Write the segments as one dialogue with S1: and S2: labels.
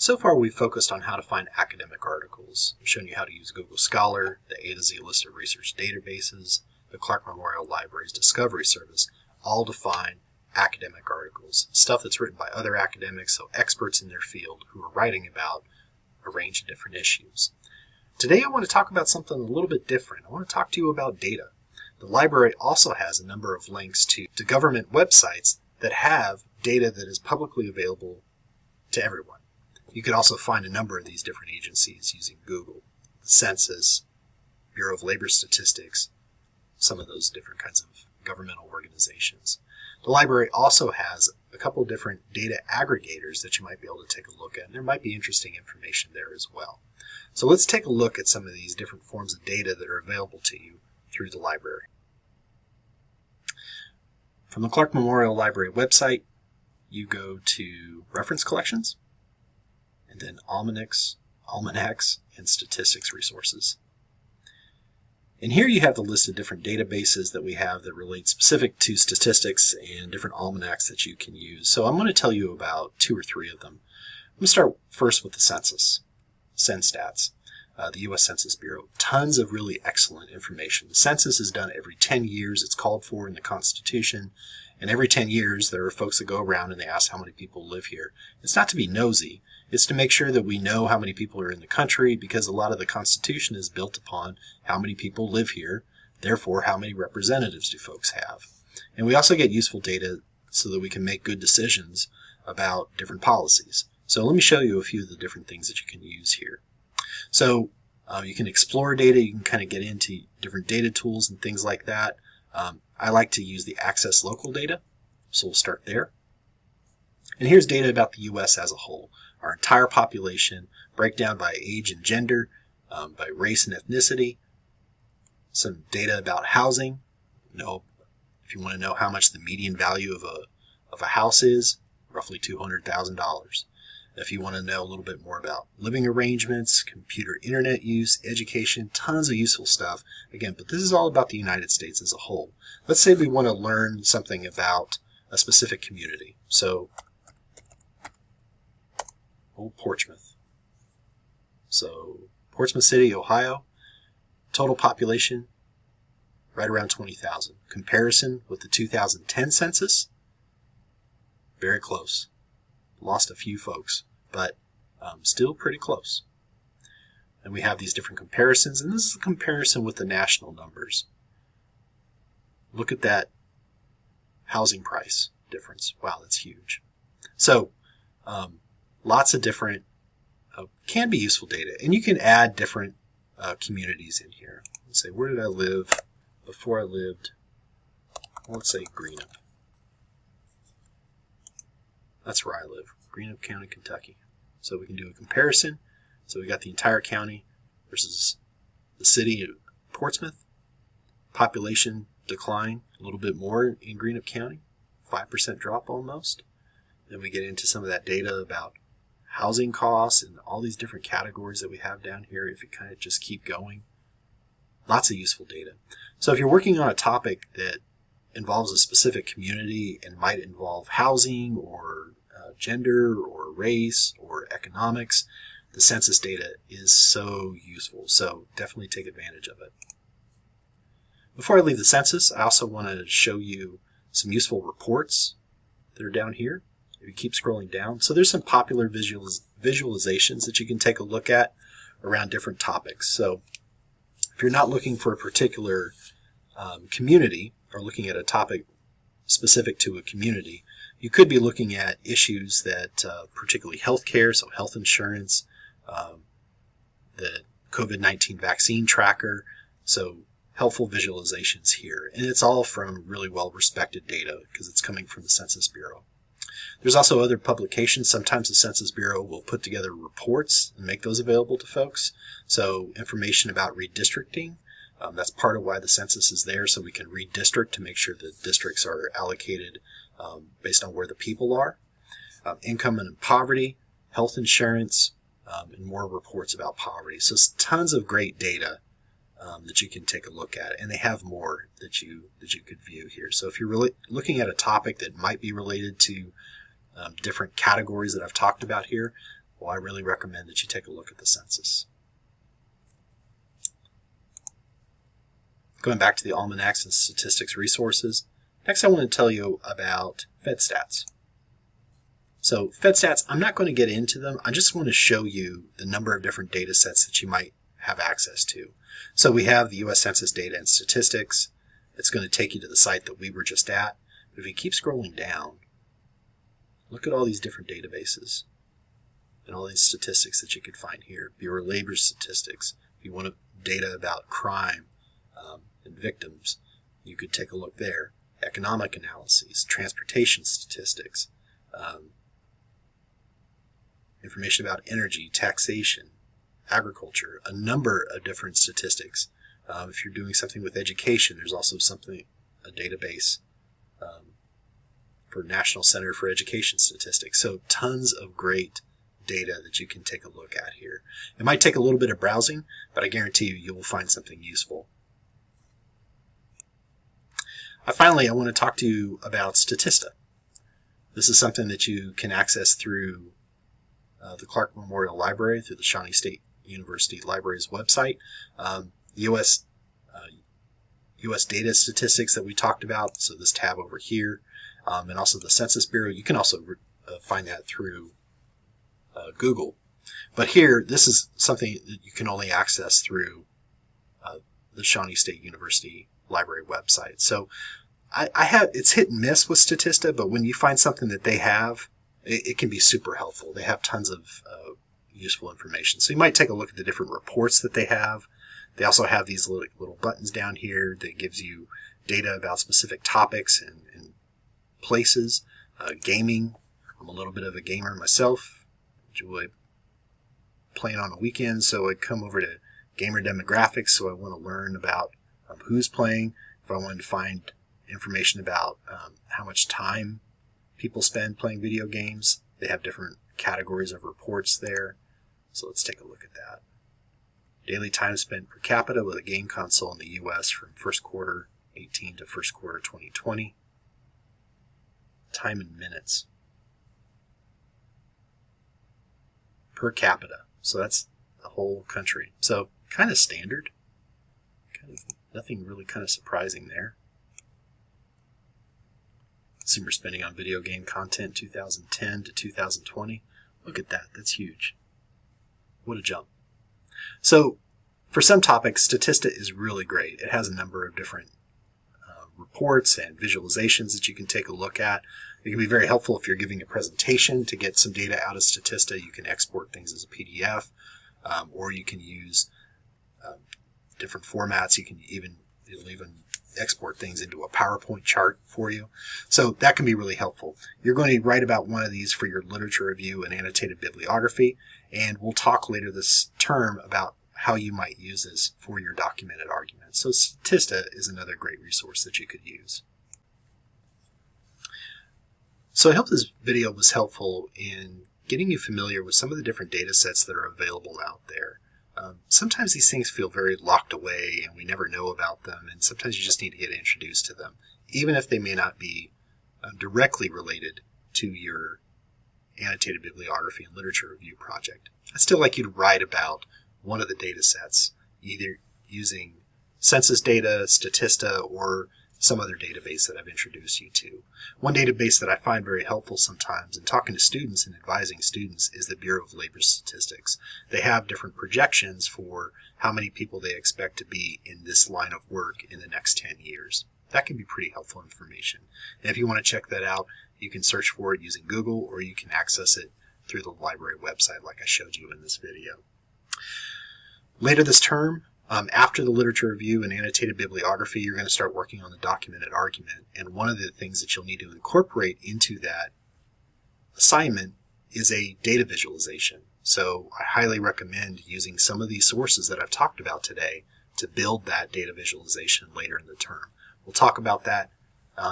S1: So far we've focused on how to find academic articles. I've shown you how to use Google Scholar, the A to Z list of research databases, the Clark Memorial Library's Discovery Service, all to find academic articles, stuff that's written by other academics, so experts in their field who are writing about a range of different issues. Today I want to talk about something a little bit different. I want to talk to you about data. The library also has a number of links to government websites that have data that is publicly available to everyone. You could also find a number of these different agencies using Google, the Census, Bureau of Labor Statistics, some of those different kinds of governmental organizations. The library also has a couple of different data aggregators that you might be able to take a look at, and there might be interesting information there as well. So let's take a look at some of these different forms of data that are available to you through the library. From the Clark Memorial Library website, you go to Reference Collections, and then Almanacs, and Statistics Resources. And here you have the list of different databases that we have that relate specific to statistics and different almanacs that you can use. So I'm going to tell you about 2 or 3 of them. I'm going to start first with the census, CenStats, the U.S. Census Bureau. Tons of really excellent information. The census is done every 10 years. It's called for in the Constitution. And every 10 years, there are folks that go around and they ask how many people live here. It's not to be nosy. It's to make sure that we know how many people are in the country, because a lot of the Constitution is built upon how many people live here, therefore how many representatives do folks have. And we also get useful data so that we can make good decisions about different policies. So let me show you a few of the different things that you can use here. So you can explore data, you can kind of get into different data tools and things like that. I like to use the Access Local data, so we'll start there. And here's data about the U.S. as a whole. Our entire population, breakdown by age and gender, by race and ethnicity. Some data about housing. If you want to know how much the median value of a house is, roughly $200,000. If you want to know a little bit more about living arrangements, computer internet use, education, tons of useful stuff. Again, but this is all about the United States as a whole. Let's say we want to learn something about a specific community. So, Old Portsmouth. So, Portsmouth City, Ohio, total population, right around 20,000. Comparison with the 2010 census, very close. Lost a few folks, but still pretty close. And we have these different comparisons, and this is a comparison with the national numbers. Look at that housing price difference. Wow, that's huge. So lots of different can be useful data, and you can add different communities in here. Let's say, where did I live before I lived? Let's say Greenup. That's where I live, Greenup County, Kentucky. So we can do a comparison. So we got the entire county versus the city of Portsmouth. Population decline a little bit more in Greenup County, 5% drop almost. Then we get into some of that data about housing costs and all these different categories that we have down here. If you kind of just keep going, lots of useful data. So if you're working on a topic that involves a specific community and might involve housing or gender or race or economics, the census data is so useful. So definitely take advantage of it. Before I leave the census, I also want to show you some useful reports that are down here. If you keep scrolling down, so there's some popular visualizations that you can take a look at around different topics. So if you're not looking for a particular community or looking at a topic specific to a community, you could be looking at issues that particularly healthcare, so health insurance, the COVID-19 vaccine tracker, so helpful visualizations here. And it's all from really well-respected data because it's coming from the Census Bureau. There's also other publications. Sometimes the Census Bureau will put together reports and make those available to folks. So information about redistricting, that's part of why the census is there, so we can redistrict to make sure that districts are allocated based on where the people are. Income and poverty, health insurance, and more reports about poverty. So tons of great data that you can take a look at, and they have more that you could view here. So if you're really looking at a topic that might be related to different categories that I've talked about here, well, I really recommend that you take a look at the census. Going back to the almanacs and statistics resources, next I want to tell you about FedStats. So FedStats, I'm not going to get into them. I just want to show you the number of different data sets that you might have access to. So we have the U.S. Census data and statistics. It's going to take you to the site that we were just at. But if you keep scrolling down, look at all these different databases and all these statistics that you could find here. Bureau of Labor Statistics. If you want data about crime and victims, you could take a look there. Economic analyses, transportation statistics, information about energy, taxation, agriculture, a number of different statistics. If you're doing something with education, there's also a database for National Center for Education Statistics. So tons of great data that you can take a look at here. It might take a little bit of browsing, but I guarantee you will find something useful. Finally, I want to talk to you about Statista. This is something that you can access through the Clark Memorial Library, through the Shawnee State University Library's website. U.S. data statistics that we talked about, so this tab over here, and also the Census Bureau. You can also find that through Google. But here, this is something that you can only access through the Shawnee State University Library website. So it's hit and miss with Statista, but when you find something that they have, it can be super helpful. They have tons of useful information. So you might take a look at the different reports that they have. They also have these little buttons down here that gives you data about specific topics and places. Gaming. I'm a little bit of a gamer myself. Enjoy playing on the weekends, so I'd come over to gamer demographics, so I want to learn about who's playing. If I wanted to find information about how much time people spend playing video games, they have different categories of reports there. So let's take a look at that. Daily time spent per capita with a game console in the U.S. from first quarter 18 to first quarter 2020. Time in minutes per capita. So that's the whole country. So kind of standard. Nothing really kind of surprising there. Consumer spending on video game content 2010 to 2020. Look at that. That's huge. What a jump. So for some topics, Statista is really great. It has a number of different reports and visualizations that you can take a look at. It can be very helpful if you're giving a presentation to get some data out of Statista. You can export things as a PDF, or you can use different formats. It'll even export things into a PowerPoint chart for you. So that can be really helpful. You're going to write about one of these for your literature review and annotated bibliography, and we'll talk later this term about how you might use this for your documented arguments. So Statista is another great resource that you could use. So I hope this video was helpful in getting you familiar with some of the different data sets that are available out there. Sometimes these things feel very locked away and we never know about them, and sometimes you just need to get introduced to them, even if they may not be directly related to your annotated bibliography and literature review project. I'd still like you to write about one of the data sets, either using census data, Statista, or some other database that I've introduced you to. One database that I find very helpful sometimes in talking to students and advising students is the Bureau of Labor Statistics. They have different projections for how many people they expect to be in this line of work in the next 10 years. That can be pretty helpful information. And if you want to check that out, you can search for it using Google, or you can access it through the library website like I showed you in this video. Later this term, after the literature review and annotated bibliography, you're going to start working on the documented argument. And one of the things that you'll need to incorporate into that assignment is a data visualization. So I highly recommend using some of these sources that I've talked about today to build that data visualization later in the term. We'll talk about that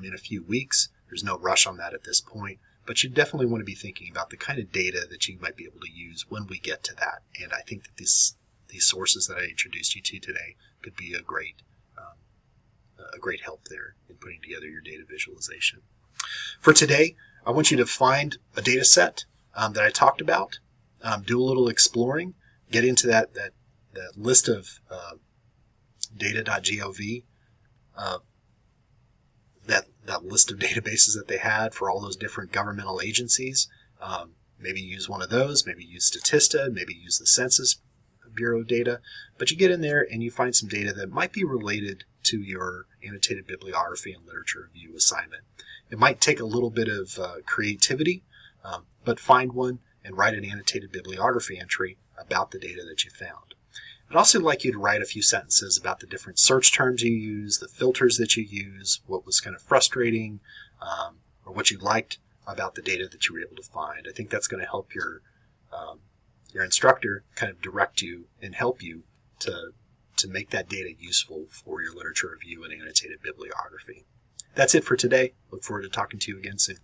S1: in a few weeks. There's no rush on that at this point, but you definitely want to be thinking about the kind of data that you might be able to use when we get to that. And I think that these sources that I introduced you to today could be a great help there in putting together your data visualization. For today, I want you to find a data set that I talked about, do a little exploring, get into that list of data.gov, that list of databases that they had for all those different governmental agencies. Maybe use one of those, maybe use Statista, maybe use the Census Bureau data, but you get in there and you find some data that might be related to your annotated bibliography and literature review assignment. It might take a little bit of creativity, but find one and write an annotated bibliography entry about the data that you found. I'd also like you to write a few sentences about the different search terms you use, the filters that you use, what was kind of frustrating, or what you liked about the data that you were able to find. I think that's going to help your instructor kind of direct you and help you to make that data useful for your literature review and annotated bibliography. That's it for today. Look forward to talking to you again soon.